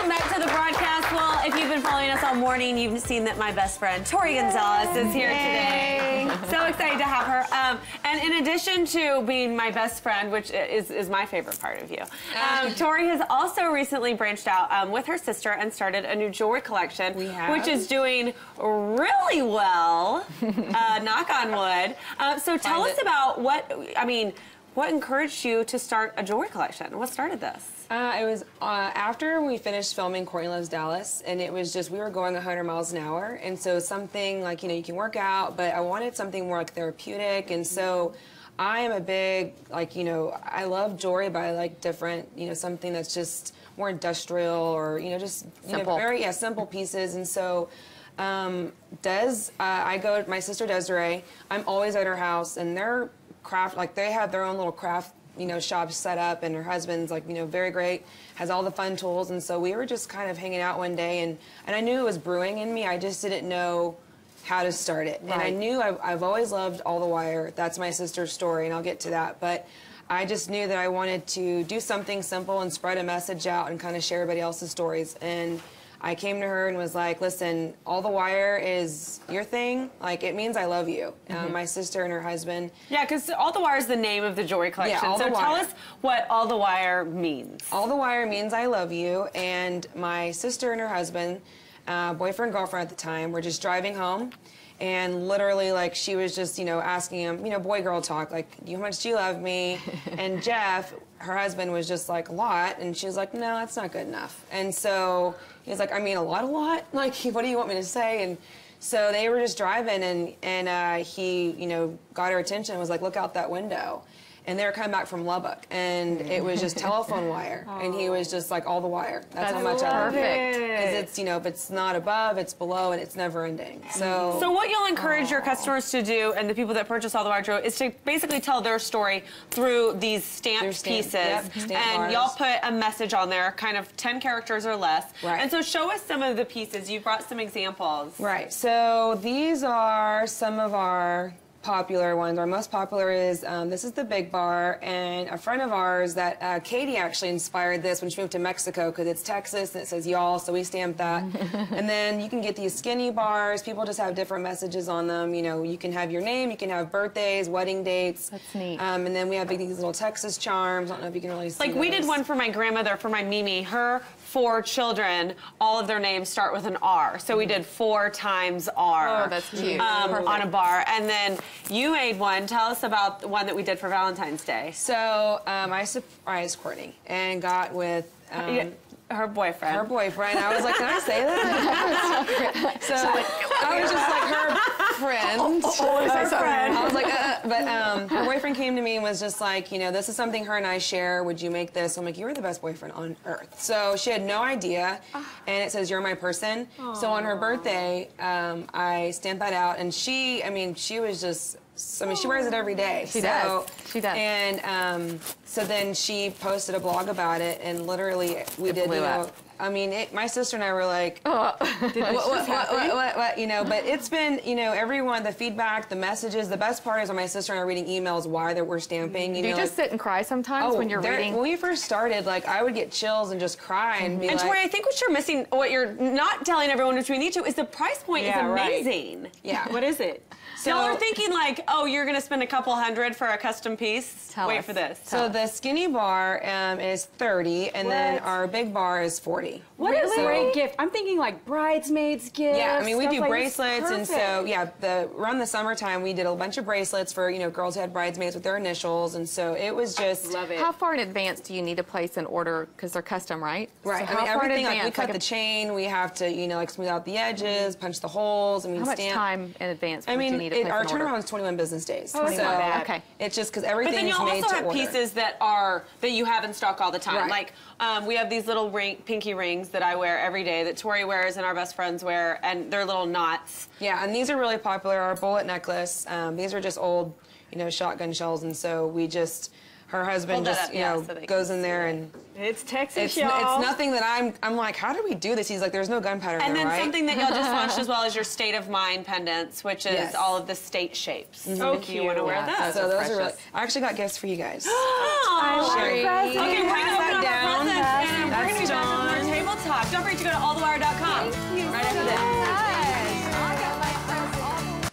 Welcome back to the broadcast. Well, if you've been following us all morning, you've seen that my best friend, Tori Gonzalez, is here today. So excited to have her. And in addition to being my best friend, which is my favorite part of you, Tori has also recently branched out with her sister and started a new jewelry collection, which is doing really well, knock on wood. So tell us about what encouraged you to start a jewelry collection? What started this? It was after we finished filming Courtney Loves Dallas, and it was just, we were going 100 miles an hour, and so something like, you know, you can work out, but I wanted something more like therapeutic, and so I am a big, like, you know, I love jewelry, but I like different, you know, something that's just more industrial or, you know, just, you know, very, simple pieces, and so I go, my sister Desiree, I'm always at her house, and they're craft, like they have their own little craft, you know, shop set up, and her husband's like, you know, very great, has all the fun tools, and so we were just kind of hanging out one day, and I knew it was brewing in me, I just didn't know how to start it. Right. And I knew I've always loved All the Wire. That's my sister's story, and I'll get to that, but I just knew that I wanted to do something simple and spread a message out and kind of share everybody else's stories. And I came to her and was like, listen, All the Wire is your thing. Like, it means I love you. My sister and her husband. Yeah, because All the Wire is the name of the jewelry collection. Yeah, so tell us what All the Wire means. All the Wire means I love you. And my sister and her husband, boyfriend, girlfriend at the time, were just driving home. And literally, like, she was just, you know, asking him, you know, boy-girl talk, like, how much do you love me? And Jeff, her husband, was just like, a lot. And she was like, no, that's not good enough. And so he was like, I mean, a lot? Like, what do you want me to say? And so they were just driving, and he, you know, got her attention and was like, look out that window. And they were coming back from Lubbock, and it was just telephone wire, and he was just like, All the Wire. That's how much I love it. Because it's, you know, if it's not above, it's below, and it's never ending. So what you'll encourage your customers to do, and the people that purchase All the Wire jewelry, is to basically tell their story through these stamped pieces. And y'all put a message on there, kind of 10 characters or less. Right. And so show us some of the pieces. You brought some examples. Right. So these are some of our popular ones. Our most popular is, this is the Big Bar, and a friend of ours that, Katie actually inspired this when she moved to Mexico, because it's Texas and it says y'all, so we stamped that. And then you can get these skinny bars. People just have different messages on them. You know, you can have your name, you can have birthdays, wedding dates. That's neat. And then we have these little Texas charms. I don't know if you can really see those. We did one for my grandmother, for my Mimi. Her 4 children, all of their names start with an R. So we did 4 times R. Oh, that's cute. On a bar. And then you made one. Tell us about the one that we did for Valentine's Day. So I surprised Courtney and got with her boyfriend. Her boyfriend. I was like, can I say that? So I was just like, her friend. Her friend. I was like, but her boyfriend came to me and was just like, you know, this is something her and I share. Would you make this? I'm like, you're the best boyfriend on earth. So she had no idea, and it says, you're my person. So on her birthday, I stamped that out, and she, I mean, she was just, I mean, she wears it every day. She does. She does. And so then she posted a blog about it, and literally we did, you know, I mean, my sister and I were like, what, you know, but it's been, you know, everyone, the feedback, the messages, the best part is when my sister and I are reading emails why that we're stamping. You know, just sit and cry sometimes when you're reading? When we first started, like, I would get chills and just cry and be like. And Tori, I think what you're missing, what you're not telling everyone, which we need to, is the price point is amazing. Right. Yeah. What is it? So y'all are thinking like, oh, you're going to spend a couple $100 for a custom piece? Wait for this. So the skinny bar is $30, and then our big bar is $40. What a great gift. I'm thinking like bridesmaids gifts. Yeah, I mean, we do bracelets, and so, yeah, around the summertime, we did a bunch of bracelets for, you know, girls who had bridesmaids with their initials, and so it was just. Love it. How far in advance do you need to place an order, because they're custom, right? Right. So I mean, everything, like, we cut the chain, we have to, you know, like, smooth out the edges, punch the holes, I mean, how much time in advance would you need to place an order? Our turnaround is 21 business days. Oh, so okay. It's just because everything is made to order. But then you also have pieces that you have in stock all the time. Right. Like, we have these little pinky rings that I wear every day, that Tori wears and our best friends wear, and they're little knots. Yeah, and these are really popular. Our bullet necklace, these are just old, you know, shotgun shells, and so we just, her husband just, you know, goes in there and. It's Texas, y'all. It's nothing that I'm like, how do we do this? He's like, there's no gunpowder in there, right? And then something that y'all just launched as well is your State of Mind pendants, which is all of the state shapes. So cute. You want to wear that. So those are really, I actually got gifts for you guys. Oh, I love presents. Okay, we're going to open up our presents, and we're going to be back on our table Talk. Don't forget to go to allthewire.com. Thank you right so after this.